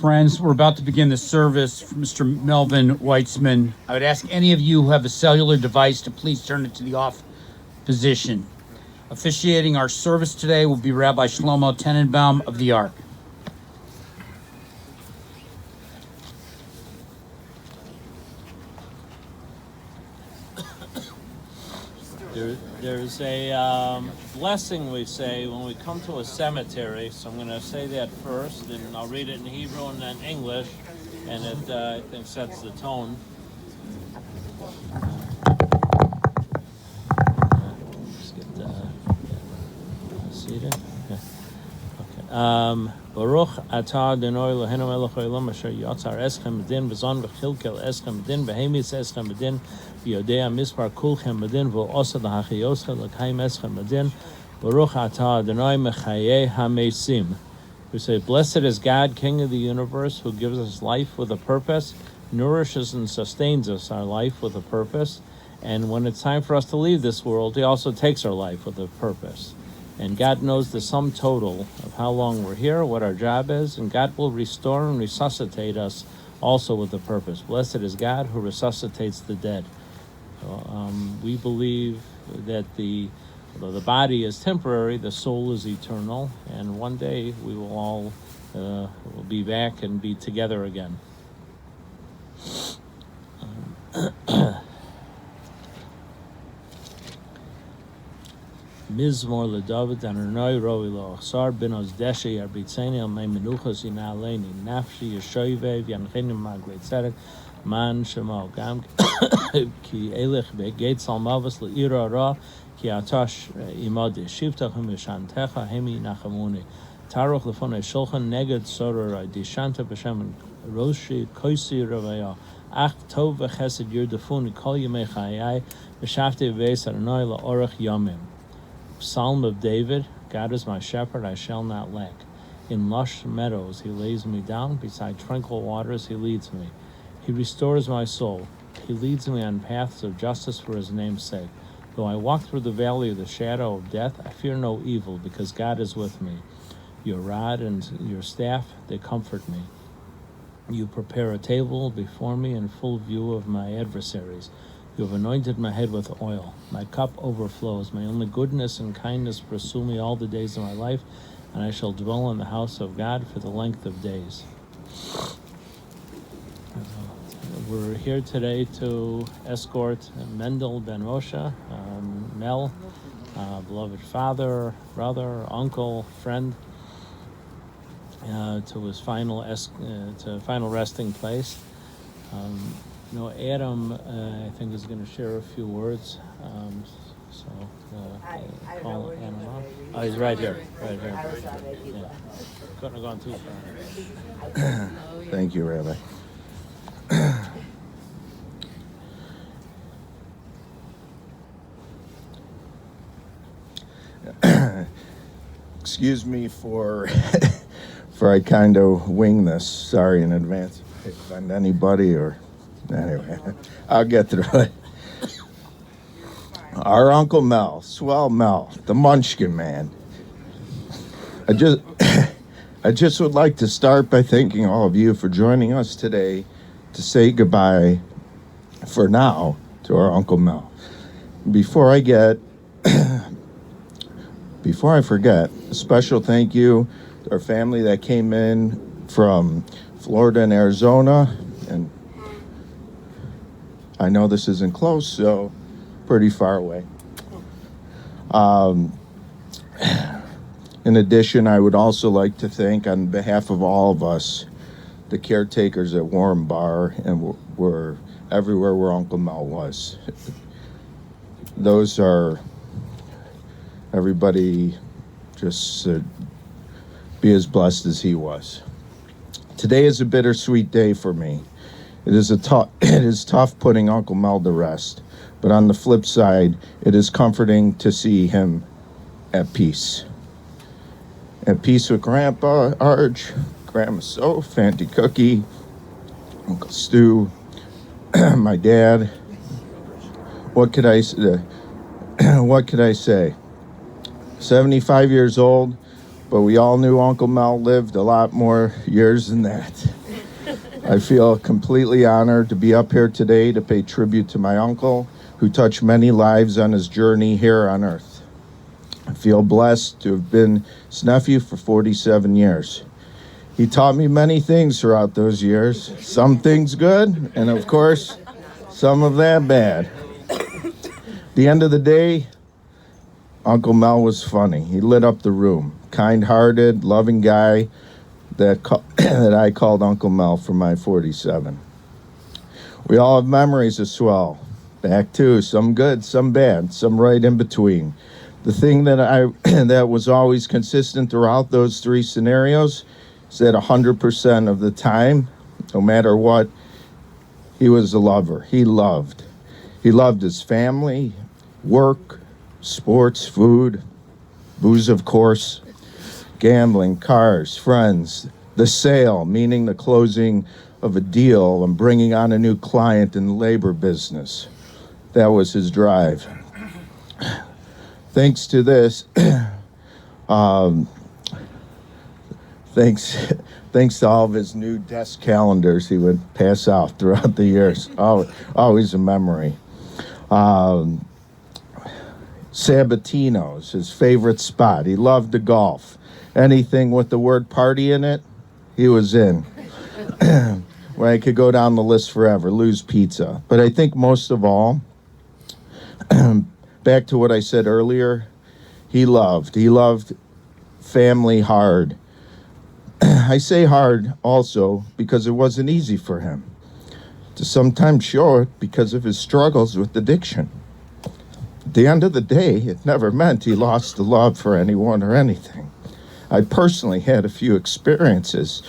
friends. We're about to begin the service for Mr. Melvin Weitzman. I would ask any of you who have a cellular device to please turn it to the off position. Officiating our service today will be Rabbi Shlomo Tenenbaum of the Ark. There's a blessing we say when we come to a cemetery, so I'm going to say that first, and I'll read it in Hebrew and then English, and it, I think, sets the tone. Just get seated. Okay. Baruch atah Adonai Eloheinu melech haolam asher yatzar eschem b'din v'zon v'chilkel eschem b'din v'hemis eschem b'din v'yodea mispar kulchem b'din v'osa l'hachiyoscha l'kayim eschem b'din Baruch atah Adonai mechayei hamesim. We say, blessed is God, King of the universe, who gives us life with a purpose, nourishes and sustains us, our life with a purpose, and when it's time for us to leave this world, He also takes our life with a purpose. And God knows the sum total of how long we're here, what our job is, and God will restore and resuscitate us also with a purpose. Blessed is God who resuscitates the dead. So, we believe that although the body is temporary, the soul is eternal, and one day we will all will be back and be together again. Mizmor LeDavid Adonai Roi Lo Achsar Binos Deshi Arbitzeni Al Mei Menuchos Yinaleni Nafshi Yeshoivev Yanchenim Magvei Tzedek Man Shemo Gam Ki Elech Begates Al Malvus Le'ira Ra Ki Atash Imadi Shivtachim Yishantecha Hemi Nachamuni Taruch Lefonei Shulchan Neged Soror Dishanta B'Shem Roshi Koisi Ravaya Ach Tov V'Chesed Yurdefuni Kol Yemei Chayai V'Shavti V'Veis Adonai La'orach Yomim. Psalm of David, God is my shepherd, I shall not lack. In lush meadows He lays me down, beside tranquil waters He leads me. He restores my soul. He leads me on paths of justice for His name's sake. Though I walk through the valley of the shadow of death, I fear no evil, because God is with me. Your rod and your staff, they comfort me. You prepare a table before me in full view of my adversaries. You have anointed my head with oil. My cup overflows. May only goodness and kindness pursue me all the days of my life, and I shall dwell in the house of God for the length of days. We're here today to escort Mendel Ben Rosha, Mel, beloved father, brother, uncle, friend, to his final resting place. Adam, I think, is going to share a few words. Call Adam on. Oh, he's right here. Right here. Yeah. Couldn't have gone too far. Thank you, Rabbi. Excuse me for I kind of wing this. Sorry in advance if I offend anybody or. Anyway, I'll get through it. Our Uncle Mel, Swell Mel, the Munchkin Man. I just would like to start by thanking all of you for joining us today to say goodbye, for now, to our Uncle Mel. Before I forget, a special thank you to our family that came in from Florida and Arizona, and I know this isn't close, so pretty far away. In addition, I would also like to thank, on behalf of all of us, the caretakers at Warren Bar and were everywhere where Uncle Mel was. Those are everybody. Just be as blessed as he was. Today is a bittersweet day for me. It is tough putting Uncle Mel to rest, but on the flip side, it is comforting to see him at peace. At peace with Grandpa Arch, Grandma Soph, Auntie Cookie, Uncle Stu, my dad. What could I say? 75 years old, but we all knew Uncle Mel lived a lot more years than that. I feel completely honored to be up here today to pay tribute to my uncle, who touched many lives on his journey here on earth. I feel blessed to have been his nephew for 47 years. He taught me many things throughout those years, some things good, and of course, some of that bad. At the end of the day, Uncle Mel was funny. He lit up the room. Kind-hearted, loving guy that that I called Uncle Mel for my 47. We all have memories of Swell. Back too, some good, some bad, some right in between. The thing that that was always consistent throughout those three scenarios is that 100% of the time, no matter what, he was a lover. He loved. He loved his family, work, sports, food, booze, of course, gambling, cars, friends, the sale, meaning the closing of a deal and bringing on a new client in the labor business. That was his drive. Thanks to this, thanks to all of his new desk calendars he would pass out throughout the years. Always a memory. Sabatino's, his favorite spot. He loved to golf. Anything with the word party in it, he was in. Where I could go down the list forever. Lou's Pizza. But I think most of all, back to what I said earlier, he loved family hard. I say hard also because it wasn't easy for him. To sometimes show it because of his struggles with addiction. At the end of the day, it never meant he lost the love for anyone or anything. I personally had a few experiences,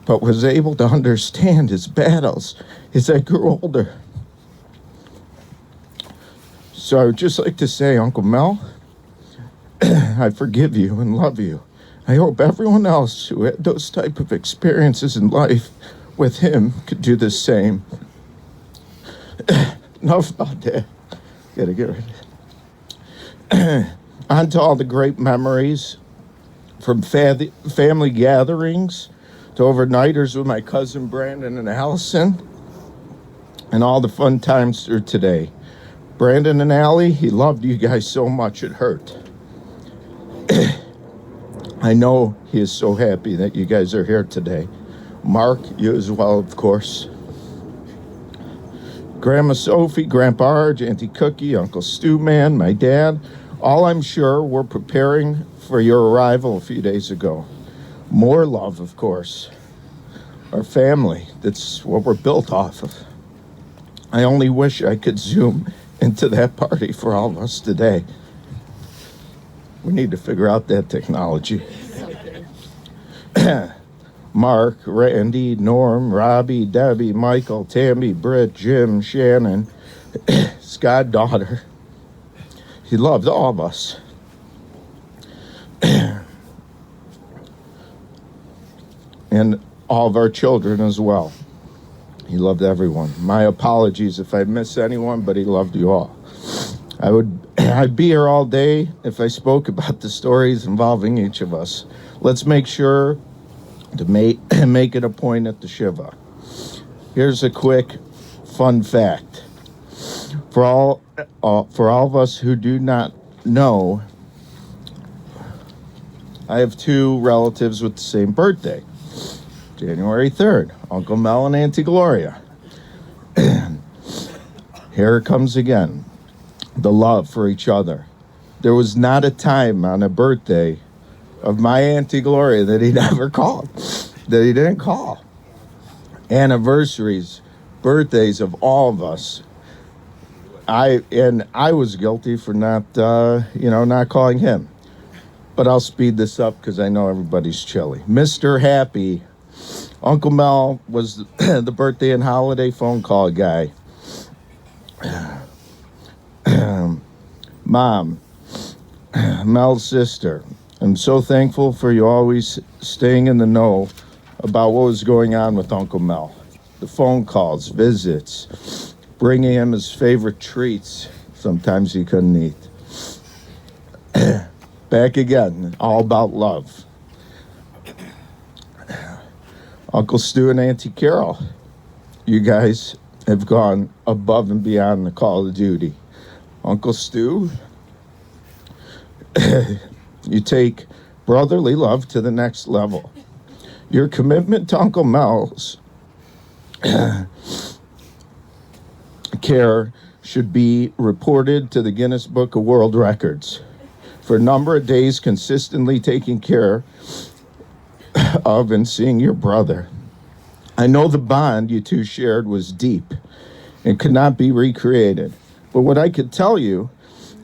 but was able to understand his battles as I grew older. So I would just like to say, Uncle Mel, I forgive you and love you. I hope everyone else who had those type of experiences in life with him could do the same. Enough about that. Gotta get rid of it. On to all the great memories, from family gatherings to overnighters with my cousin Brandon and Allison, and all the fun times through today. Brandon and Allie, he loved you guys so much it hurt. I know he is so happy that you guys are here today. Mark, you as well, of course. Grandma Sophie, Grandpa Arge, Auntie Cookie, Uncle Stu Man, my dad, all I'm sure were preparing for your arrival a few days ago. More love, of course. Our family, that's what we're built off of. I only wish I could zoom into that party for all of us today. We need to figure out that technology. Mark, Randy, Norm, Robbie, Debbie, Michael, Tammy, Britt, Jim, Shannon, his goddaughter. He loved all of us. And all of our children as well. He loved everyone. My apologies if I miss anyone, but he loved you all. I'd be here all day if I spoke about the stories involving each of us. Let's make sure to make it a point at the Shiva. Here's a quick fun fact. For all of us who do not know, I have two relatives with the same birthday. January 3rd, Uncle Mel and Auntie Gloria. Here it comes again. The love for each other. There was not a time on a birthday of my Auntie Gloria that he never called, that he didn't call. Anniversaries, birthdays of all of us. I was guilty for not calling him. But I'll speed this up because I know everybody's chilly. Mr. Happy, Uncle Mel was the birthday and holiday phone call guy. Mom, Mel's sister, I'm so thankful for you always staying in the know about what was going on with Uncle Mel. The phone calls, visits, bringing him his favorite treats sometimes he couldn't eat. Back again, all about love. Uncle Stu and Auntie Carol, you guys have gone above and beyond the call of duty. Uncle Stu, you take brotherly love to the next level. Your commitment to Uncle Mel's care should be reported to the Guinness Book of World Records for a number of days consistently taking care of and seeing your brother. I know the bond you two shared was deep and could not be recreated. But what I could tell you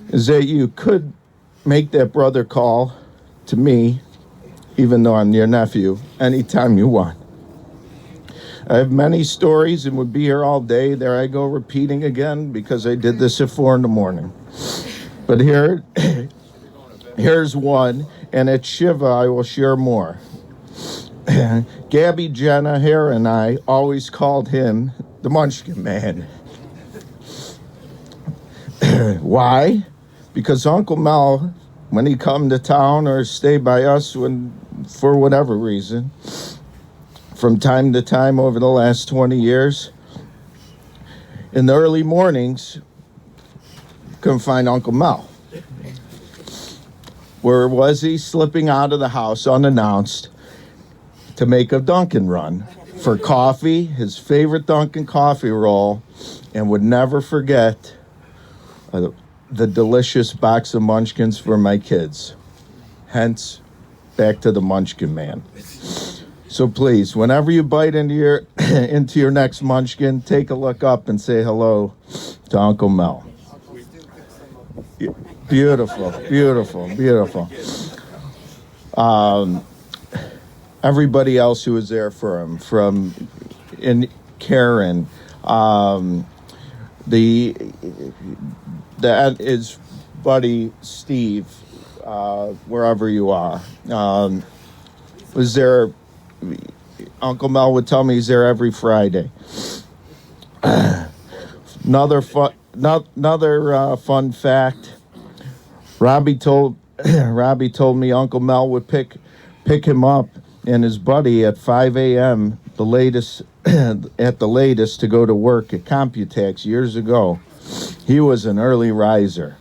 is that you could make that brother call to me, even though I'm your nephew, anytime you want. I have many stories and would be here all day. There I go repeating again because I did this at 4 a.m. But here's one, and at Shiva I will share more. Gabby, Jenna, Hare, and I always called him the Munchkin Man. Why? Because Uncle Mel, when he come to town or stay by us for whatever reason, from time to time over the last 20 years, in the early mornings, couldn't find Uncle Mel. Where was he? Slipping out of the house unannounced to make a Dunkin' run for coffee, his favorite Dunkin' coffee roll, and would never forget the delicious box of Munchkins for my kids. Hence, back to the Munchkin Man. So please, whenever you bite into your next Munchkin, take a look up and say hello to Uncle Mel. Beautiful, beautiful, beautiful. Everybody else who was there for him, Karen, his buddy Steve, wherever you are, was there. Uncle Mel would tell me he's there every Friday. Another fun fact. Robbie told me Uncle Mel would pick him up and his buddy at 5 a.m. at the latest to go to work at Computex years ago. He was an early riser.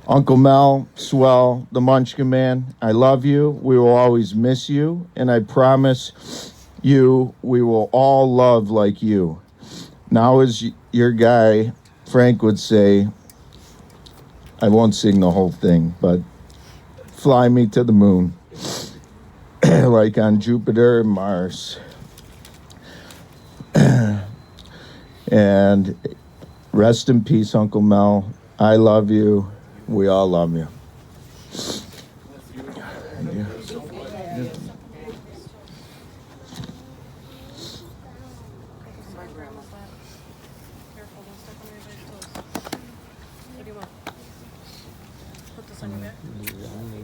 Uncle Mel, swell, the Munchkin Man, I love you. We will always miss you, and I promise you we will all love like you. Now, as your guy, Frank would say, I won't sing the whole thing, but fly me to the moon, like on Jupiter and Mars. And rest in peace, Uncle Mel. I love you. We all love you.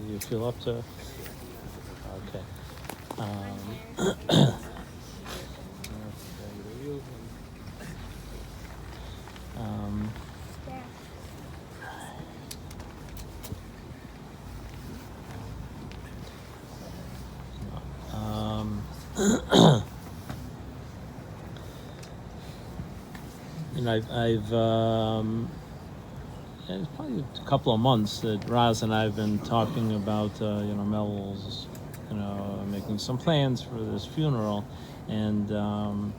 You feel up to? Okay. I've it's probably a couple of months that Raz and I have been talking about, Mel's, making some plans for this funeral. And, I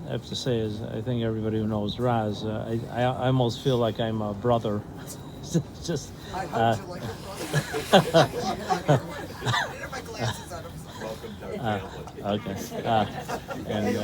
have to say, I think everybody who knows Raz, I almost feel like I'm a brother. Just, I hope you like okay. And I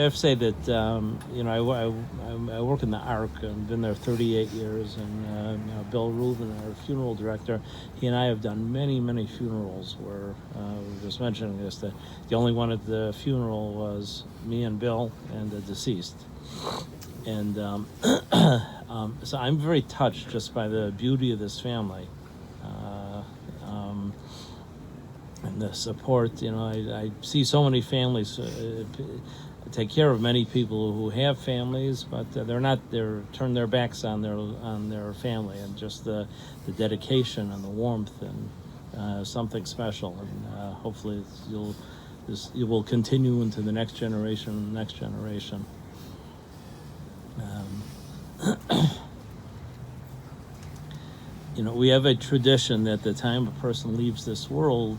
have to say that I work in the Ark. I've been there 38 years, and Bill Rubin, our funeral director, he and I have done many funerals where we were just mentioning this, that the only one at the funeral was me and Bill and the deceased. And so I'm very touched just by the beauty of this family. And the support. I see so many families take care of many people who have families, but they're turned their backs on their family, and just the dedication and the warmth and something special. And hopefully you will continue into the next generation and the next generation. We have a tradition that the time a person leaves this world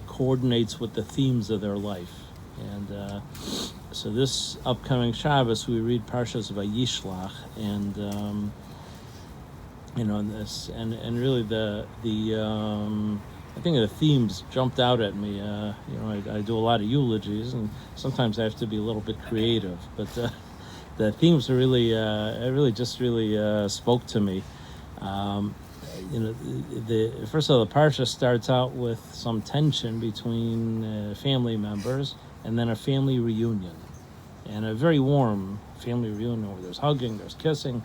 coordinates with the themes of their life. And so this upcoming Shabbos, we read Parshas Vayishlach, and and really the I think the themes jumped out at me. I do a lot of eulogies, and sometimes I have to be a little bit creative, but the themes are really spoke to me. First of all, the parsha starts out with some tension between family members, and then a family reunion, and a very warm family reunion where there's hugging, there's kissing,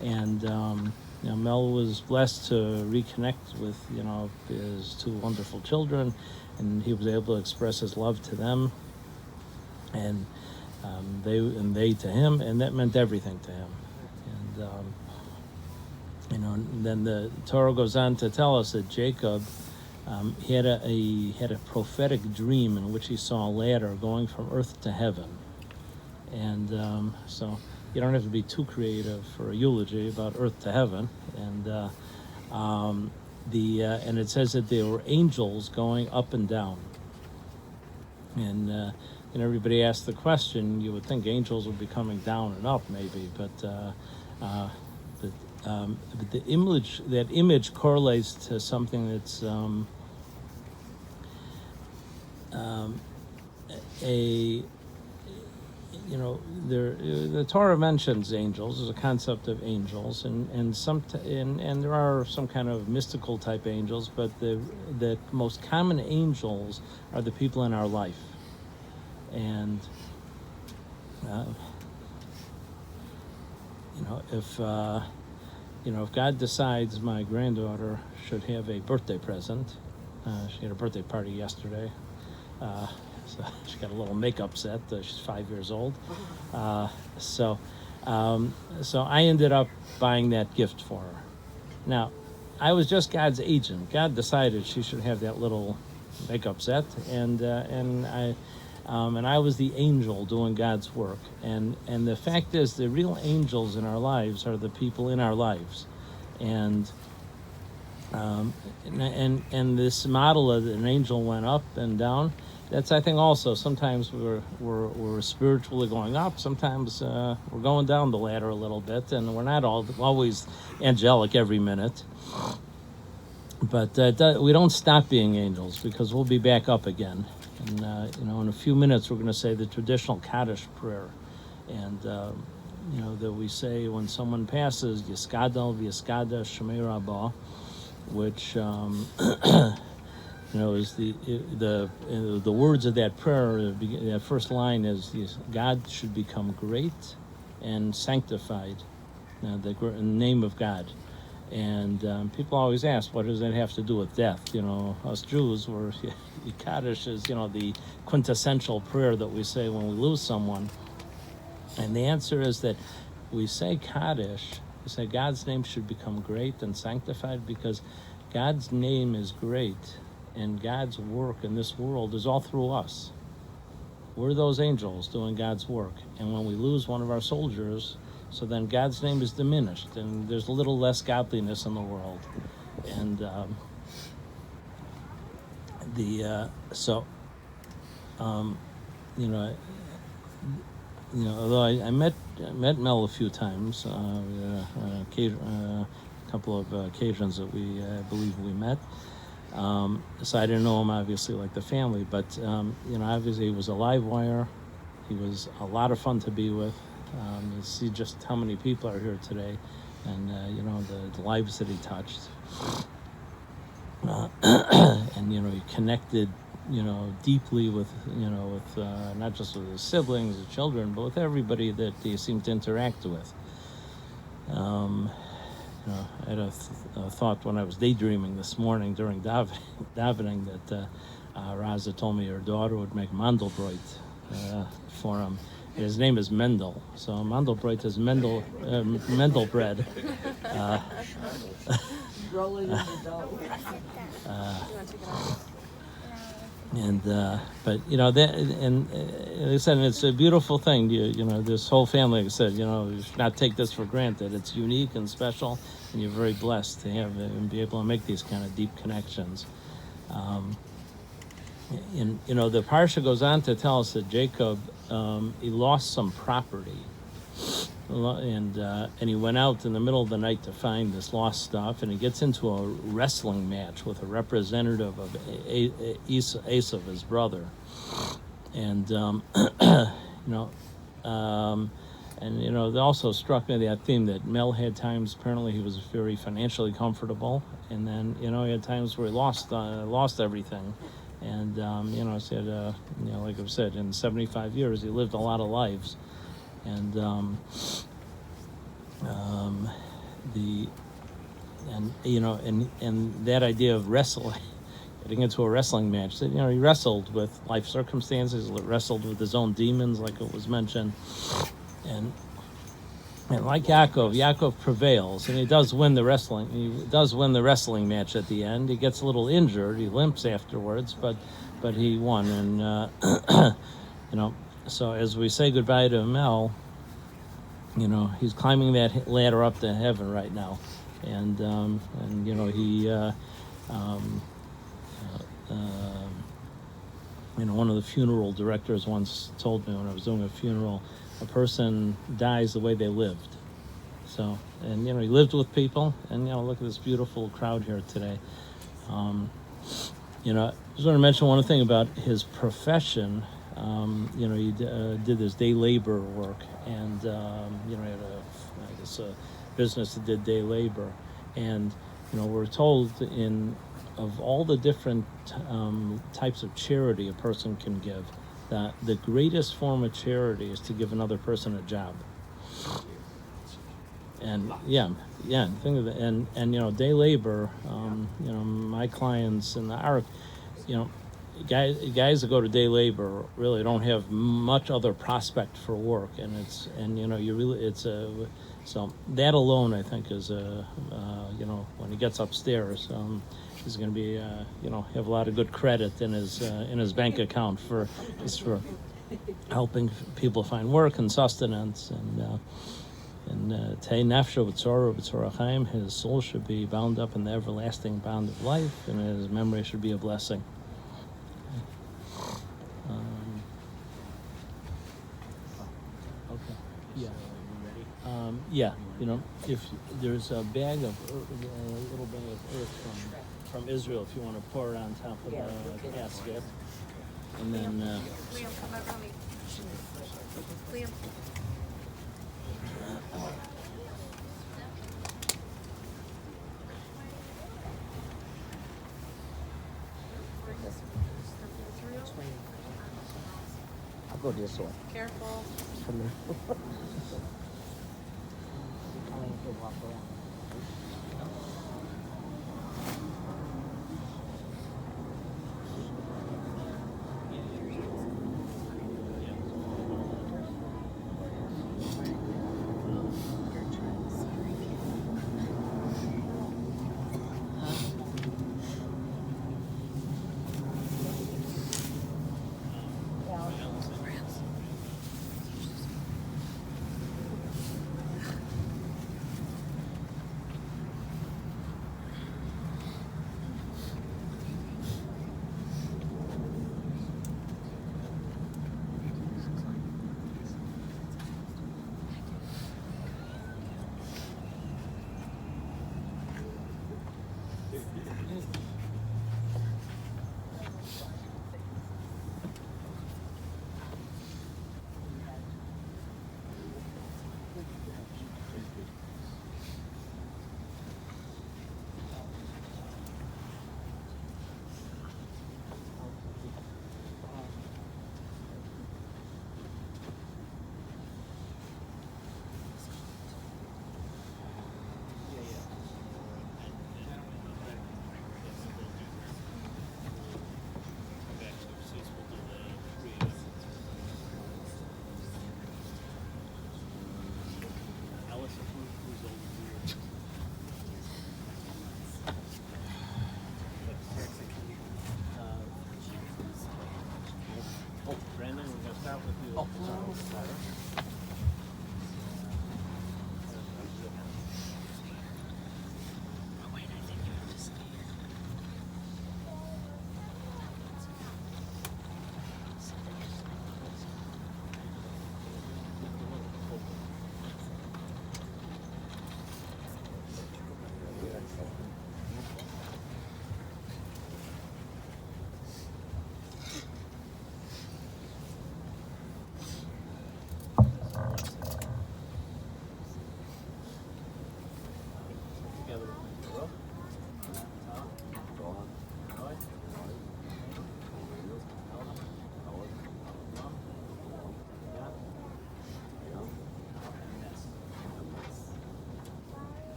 and Mel was blessed to reconnect with his two wonderful children, and he was able to express his love to them, and they to him, and that meant everything to him. And then the Torah goes on to tell us that Jacob he had a prophetic dream in which he saw a ladder going from earth to heaven, and so you don't have to be too creative for a eulogy about earth to heaven. And and it says that there were angels going up and down, and everybody asked the question. You would think angels would be coming down and up, maybe, but the image correlates to something that's the Torah mentions angels. There's a concept of angels, and there are some kind of mystical type angels, but the most common angels are the people in our life. And if God decides my granddaughter should have a birthday present, she had a birthday party yesterday. So she got a little makeup set. She's 5 years old. So I ended up buying that gift for her. Now, I was just God's agent. God decided she should have that little makeup set, and I was the angel doing God's work. And the fact is, the real angels in our lives are the people in our lives, and this model of an angel went up and down. That's, I think, also sometimes we're spiritually going up. Sometimes we're going down the ladder a little bit, and we're not always angelic every minute. But we don't stop being angels, because we'll be back up again. And in a few minutes we're going to say the traditional Kaddish prayer, and that we say when someone passes, Yiskadal v'Yiskada Shemei Rabbah, which is the words of that prayer. That first line is God should become great and sanctified, the name of God. And people always ask, what does that have to do with death? Us Jews, Kaddish is the quintessential prayer that we say when we lose someone. And the answer is that we say Kaddish, we say God's name should become great and sanctified, because God's name is great, and God's work in this world is all through us. We're those angels doing God's work. And when we lose one of our soldiers, so then God's name is diminished, and there's a little less godliness in the world. And although I met Mel a few times, a couple of occasions that we believe we met. So I didn't know him obviously like the family, but obviously he was a live wire. He was a lot of fun to be with. You see just how many people are here today, and the lives that he touched. And he connected deeply with not just with his siblings, his children, but with everybody that he seemed to interact with. I had a thought when I was daydreaming this morning during davening that Raza told me her daughter would make Mandelbrot for him. His name is Mendel, so Mandelbrot is Mendel bread. Roll it in the dough. And but you know that, and like I said, it's a beautiful thing. You know, this whole family, like I said, you should not take this for granted. It's unique and special, and you're very blessed to have it and be able to make these kind of deep connections. And the parsha goes on to tell us that Jacob he lost some property, and he went out in the middle of the night to find this lost stuff, and he gets into a wrestling match with a representative of Esav, his brother, and it also struck me that theme that Mel had times apparently he was very financially comfortable, and then he had times where he lost everything. And said, like I've said, in 75 years he lived a lot of lives, and that idea of wrestling, getting into a wrestling match, that he wrestled with life circumstances, wrestled with his own demons, like it was mentioned, and like Yaakov prevails, and he does win the wrestling. He does win the wrestling match at the end. He gets a little injured. He limps afterwards, but he won. And so as we say goodbye to Mel, he's climbing that ladder up to heaven right now, and one of the funeral directors once told me when I was doing a funeral, a person dies the way they lived. So, and he lived with people, and look at this beautiful crowd here today. I just want to mention one thing about his profession. He did this day labor work, and he had a business that did day labor, and we're told of all the different types of charity a person can give, that the greatest form of charity is to give another person a job. And think of it. And day labor. My clients in the arc, guys that go to day labor really don't have much other prospect for work, and so that alone I think is when he gets upstairs, he's going to be have a lot of good credit in his bank account for helping people find work and sustenance, and Tei Nafsho B'Tzorah B'Tzorah Chaim, his soul should be bound up in the everlasting bond of life, and his memory should be a blessing. If there's a bag of a little bag of earth from Israel, if you want to pour it on top of the casket, and then Liam, come over me. Liam. I'll go this way. Careful. Come here. I need to walk around.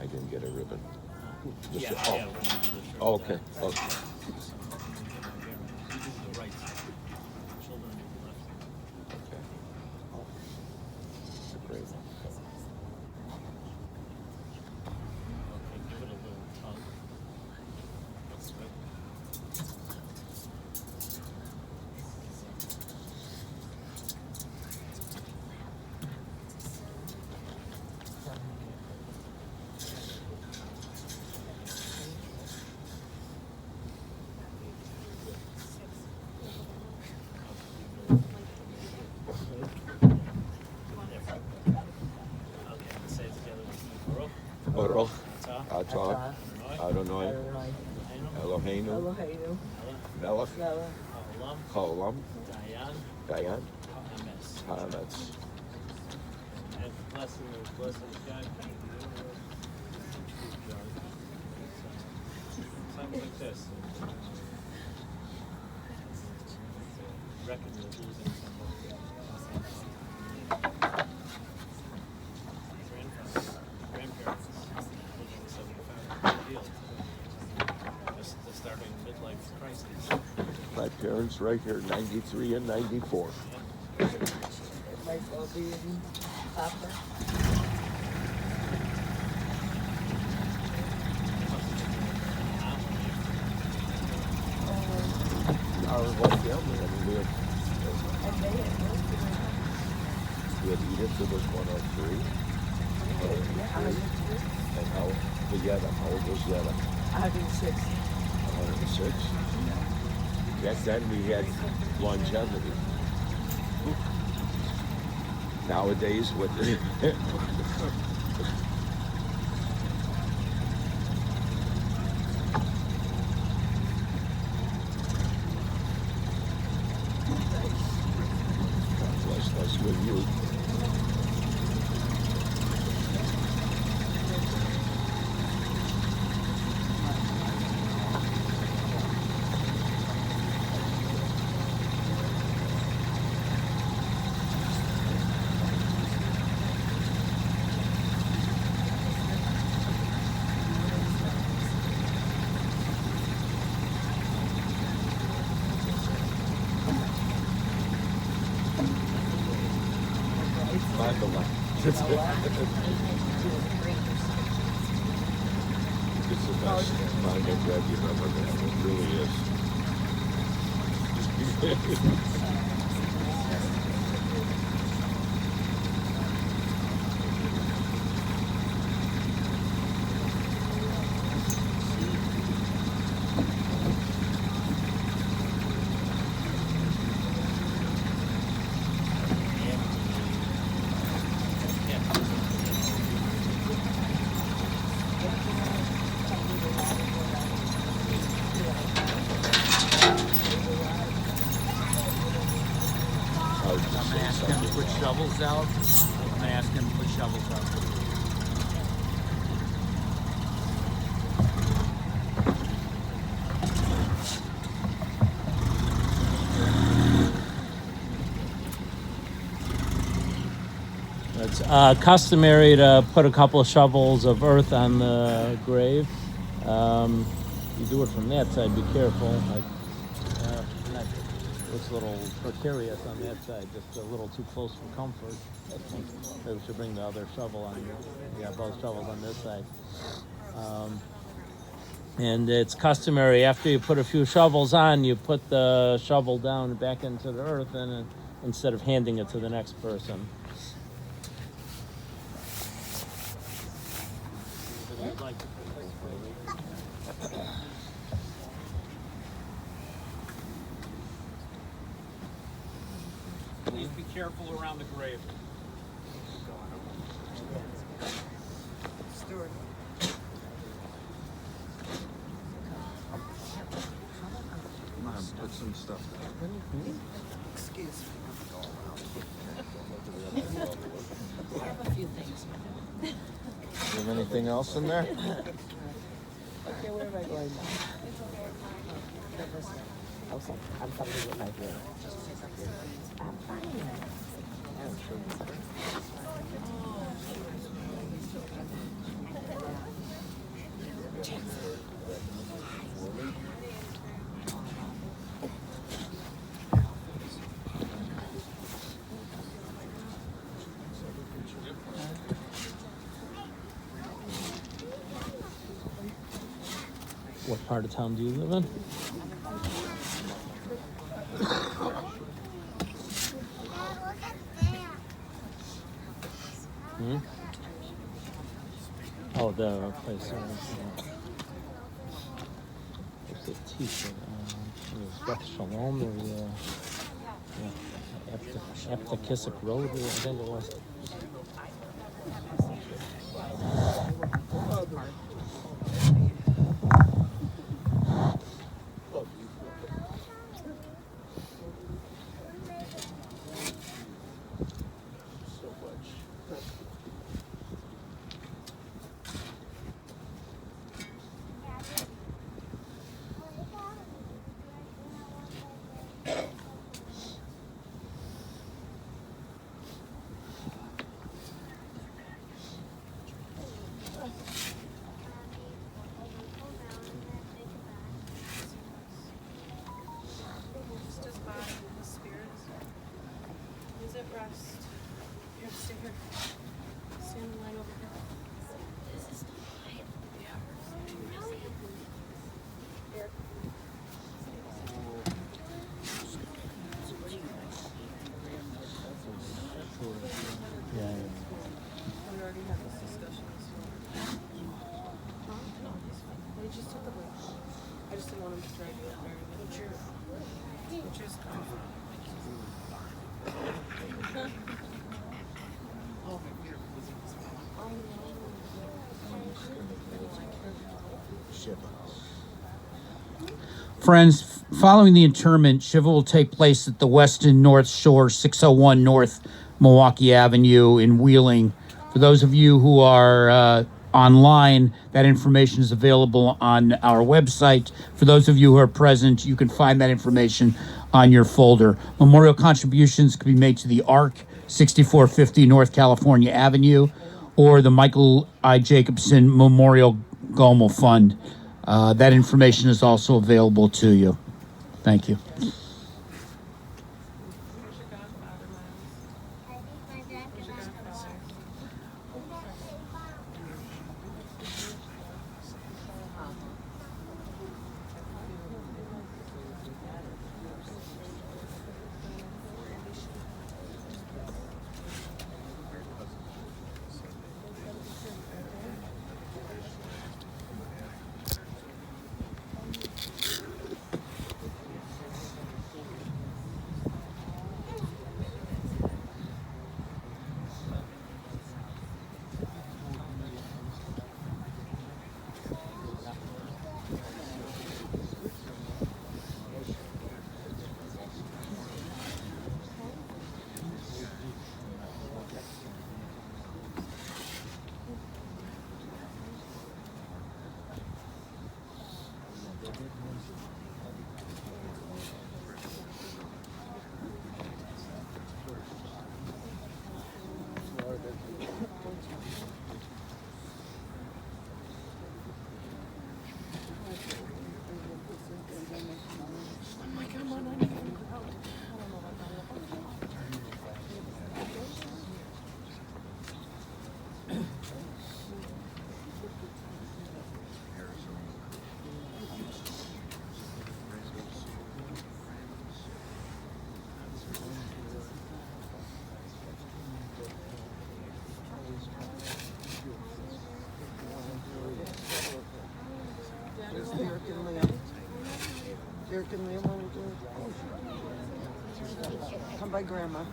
I didn't get a ribbon. Yeah, Oh. yeah. Oh, okay. Okay. The right side. Shoulder on the left. Okay. That's a great one. Okay, give it a little tug. That's right. Okay, let's say it together with Baruch Atah, atah Adonai Eloheinu Eloheinu, melech Melech, Ha'olam, haolam Dayan, dayan Ha'emes. haaretz. And blessing of God. Something like this. Reckon we're losing grandparents living 75 field. Just starting midlife crisis. My parents right here, 93 and 94. it might well be in Papa. Our whole family. I mean, And they had most of them. we had Edith who was 103. And how old was Yetta? 106. 106. Back then we had longevity. Nowadays, with the bless us with you. By the way, it's the best manga grab you've ever had. It really is. I was I'm just gonna saying ask him to something. put shovels out. I'm gonna ask him to put shovels out. It's customary to put a couple of shovels of earth on the grave. You do it from that side, be careful. Like, not, looks a little precarious on that side, just a little too close for comfort. Maybe we should bring the other shovel on. Yeah, both shovels on this side. And it's customary after you put a few shovels on, you put the shovel down back into the earth, and instead of handing it to the next person. Please be careful around the grave. Stuart. Come on, put some stuff down. Excuse me. I have a few things. You have anything else in there? Okay, where am I going now? I'm coming with my hair. I'm fine. What part of town do you live in? Hmm? Oh, the place. What's the T-shirt? Beth Shalom or after Kissick Road, I think it was. Just his body and his spirit. He's at rest. You have to stay here. Stand in line over here. This is fine. Yeah. Here. Yeah. We already had this discussion. No, he's fine. They just took the break. I just didn't want him to drag you up very much. Which is comfort. Friends, following the interment, Shiva will take place at the Westin North Shore, 601 North Milwaukee Avenue in Wheeling. For those of you who are online, that information is available on our website. For those of you who are present, you can find that information on your folder. Memorial contributions can be made to the ARC, 6450 North California Avenue, or the Michael I. Jacobson Memorial Gomel Fund. That information is also available to you. Thank you. Here's your godfather, Miles. Here's your godfather. jerk and lamb want to do? Come by Grandma. Not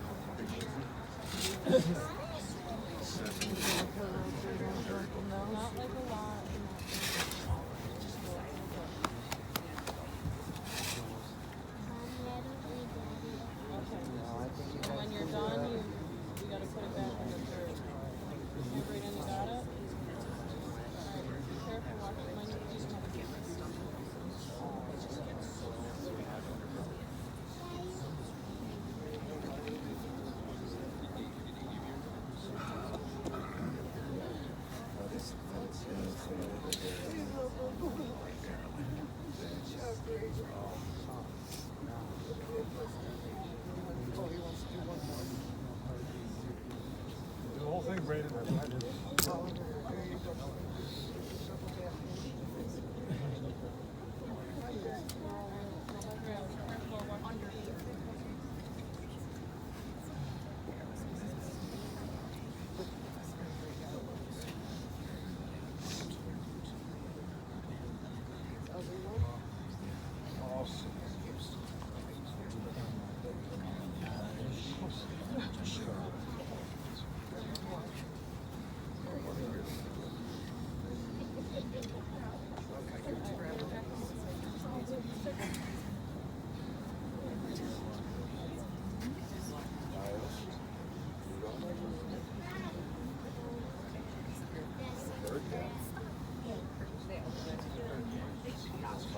like a lot. Okay. And when you're done, you gotta put it back in the third. Brayden, you got it? Alright, be careful, watch it. Mind you, just have to get this stuff. The whole thing, Brayden.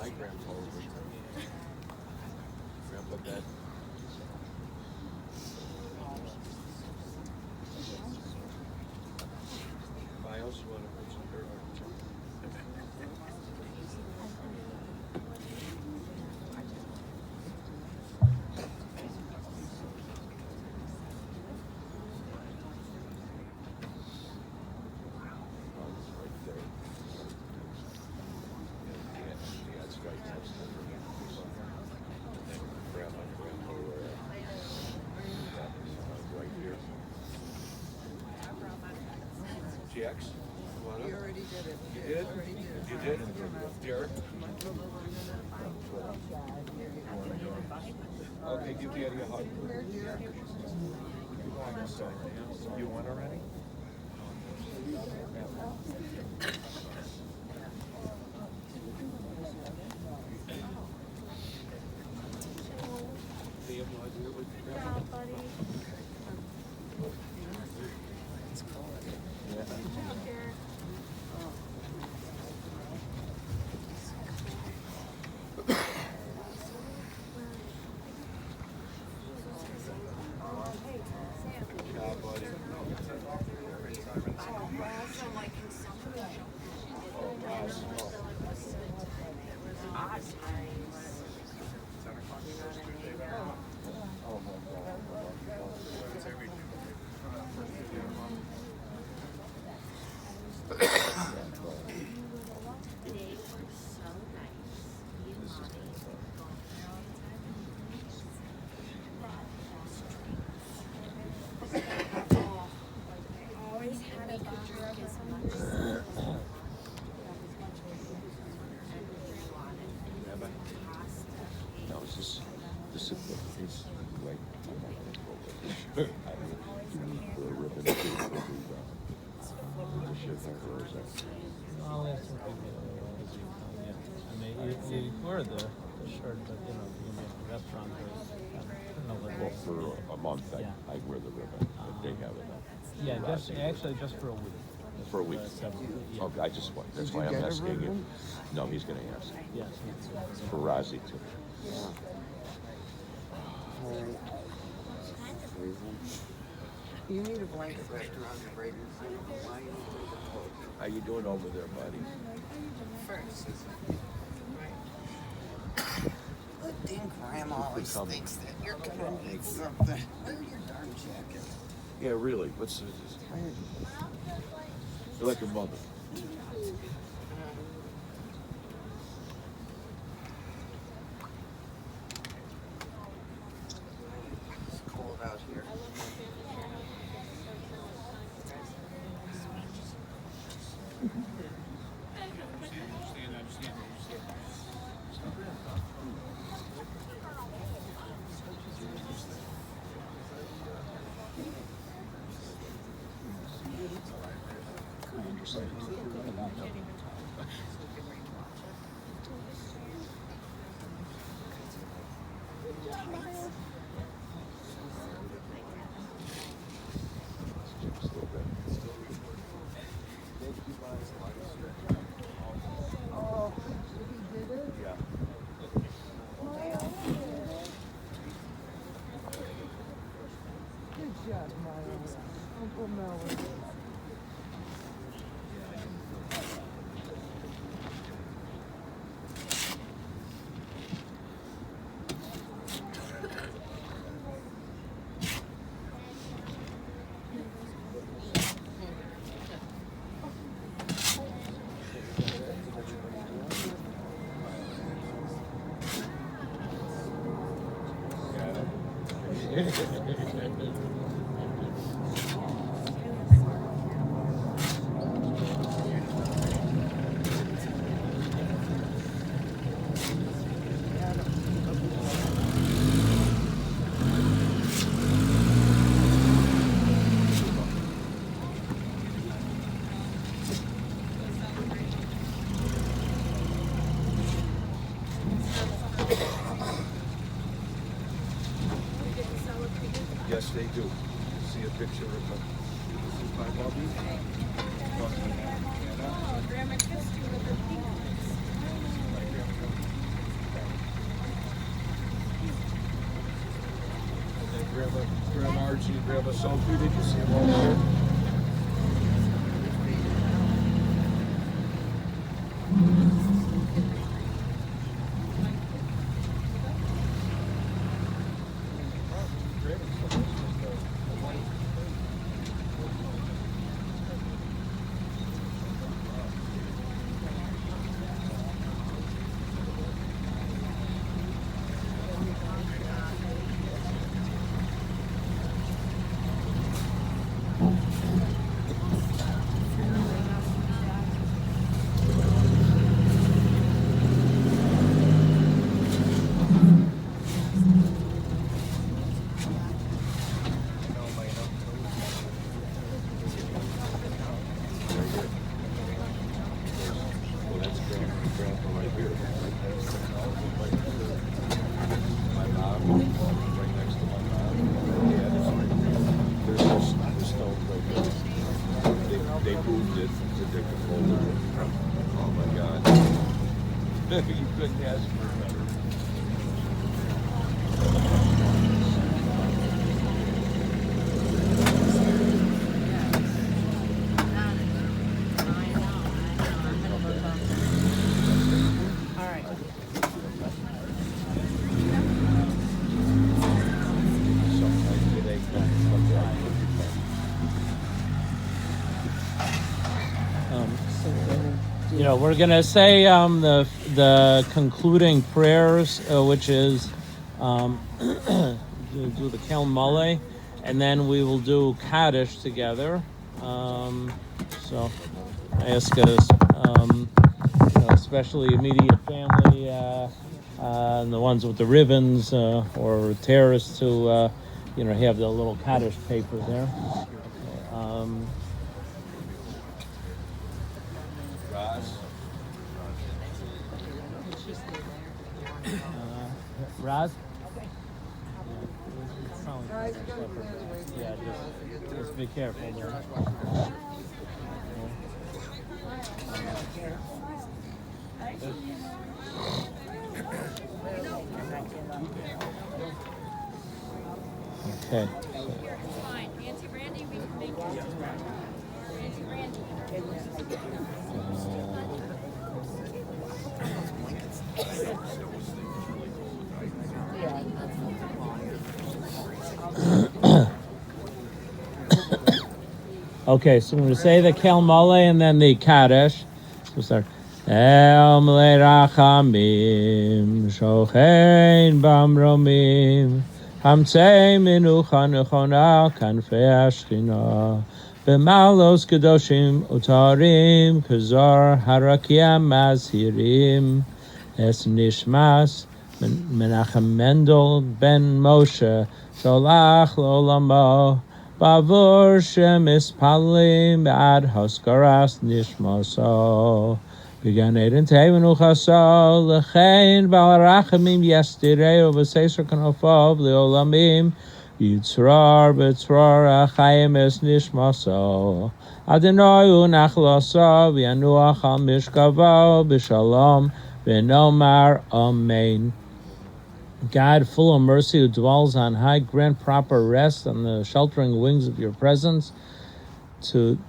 My grandpa was Grandpa Dad. Miles, you want to put some dirt on GX? You already did it. You did? Already did it. You did? Derek? Okay, give Daddy a hug. You won already? They have no idea what you're Always had a picture of his mother. No, it's just this is right. Sure. The ribbon the shit that grows up. Well, that's what we do. Yeah. I mean, you wear the shirt, but you know, you can be at the restaurant or Well, for a month, Yeah. I wear the ribbon, but they have it. yeah, just for a week. For a week. Yeah. Okay, I just want, that's Did you why I'm get a asking you. ribbon? No, he's gonna ask. Yes. For Rozzy too. You need a blanket wrapped around your braid. I don't know why you need the coat. How you doing over there, buddy? First. Good thing Grandma always thinks that you're gonna need something. Wear your darn jacket. Yeah, really, what's this? You're like your mother. It's cold out here. Yes, they do. See a picture of them. My Bobby? Oh, Grandma kissed you with her peanuts. And Grandma Archie and Grandma Sophie, did you see them all there? Well, that's Grandpa right here. My mom, right next to my mom. Dad is right there. There's the stone right there. They moved it to different folder. Oh my God. You couldn't ask for a better. You know, we're gonna say the concluding prayers, which is do the Kel Mole, and then we will do Kaddish together. So I ask us, especially immediate family, and the ones with the ribbons or terrorists, to have the little Kaddish paper there. Raz? Yeah, just be careful there. Okay. Fine. Auntie Brandy, we can make it. Auntie Brandy. Okay, so I'm going to say the Kel Mole and then the Kaddish. We'll start. El Mele Rachamim, Shochein Bamromim, Hamtzei Menucha Nechona, Kanfei Ashchina, B'malos Kedoshim Utarim, Kazar Harakiam Mazhirim, Es Nishmas, Menachem Mendel Ben Moshe, Sholach L'olamo, Bavur Shemis Palim Ad Haskaras Nishmaso Began Eden Tevenu Chasal, Lechain, Balarachamim, Yastireo, Vesesar Kanofov, Leolamim, Yitzrar, Betzrar, Achayim es Nishmaso, Adenoyu Nachlasa, Vianuach al Mishkavo, Bishalom, Benomar, Amen. God, full of mercy, who dwells on high, grant proper rest on the sheltering wings of your presence to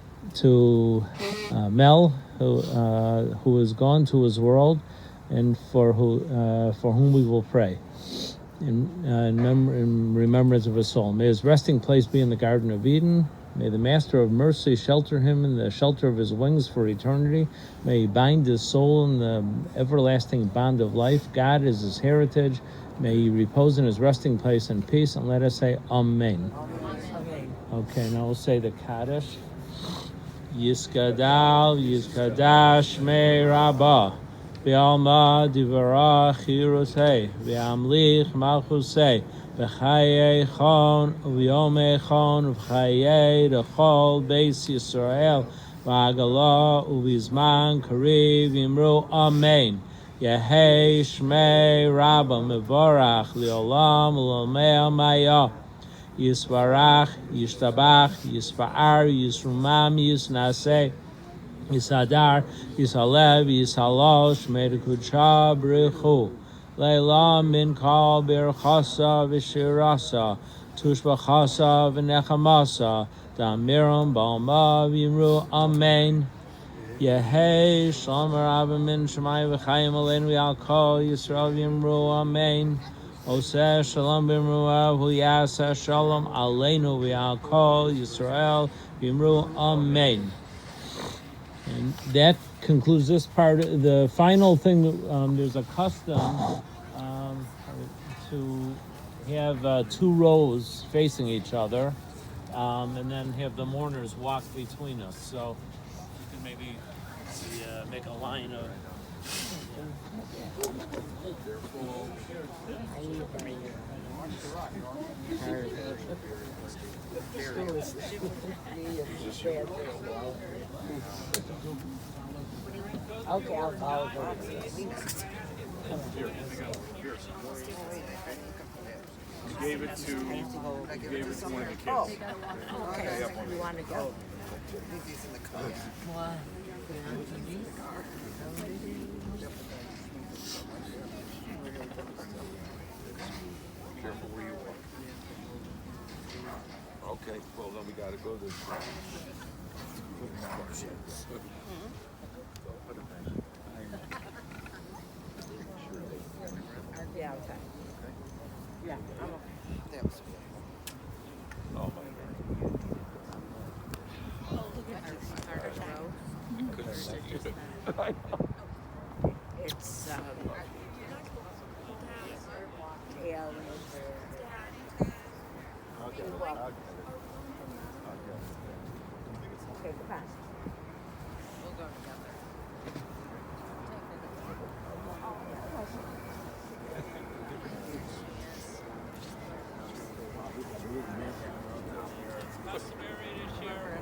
Mel, who is gone to his world, and for whom we will pray in remembrance of his soul. May his resting place be in the Garden of Eden. May the Master of Mercy shelter him in the shelter of his wings for eternity. May he bind his soul in the everlasting bond of life. God is his heritage. May he repose in his resting place in peace. And let us say Amen. Okay, now we'll say the Kaddish. Yiskadal, Yiskadash, Me Rabbah, Be'alma Divara Chirusei, Be'amlich Malchusei, Be'chaye Chon, U'yome Chon, U'chaye Dechol Beis Yisrael, V'agala U'vizman Kariv Yimru Amen. Yehei Shmei Rabbah Mevorach Li'olam U'lomei Maya. Yisvarach, Yishtabach, Yisfa'ar, Yisrumam, Yisnaseh, Yisadar, Yishalev, Yishalosh, Medikucha, Brichu, Leila min kal birchasa v'shirasa, tushbachasa v'nechamasa, damiram b'alma v'yimru amen. Yehei Shlomer Abba min Shemai v'chayim aleinu v'yalko Yisrael v'yimru amen. Oseh Shalom b'imruah hu yaseh Shalom aleinu v'yalko Yisrael v'yimru amen. And that concludes this part. The final thing, there's a custom to have 2 rows facing each other, and then have the mourners walk between us. So you can maybe make a line of. Okay, I'll follow them. You gave it to one of the kids. Okay, you want to go? These in the car. Careful where you walk. Okay, well then we gotta go this way. Yeah, okay. Yeah, I'm okay. That was Oh my couldn't see you. It's tail. Okay, goodbye. We'll go together. Customary to share.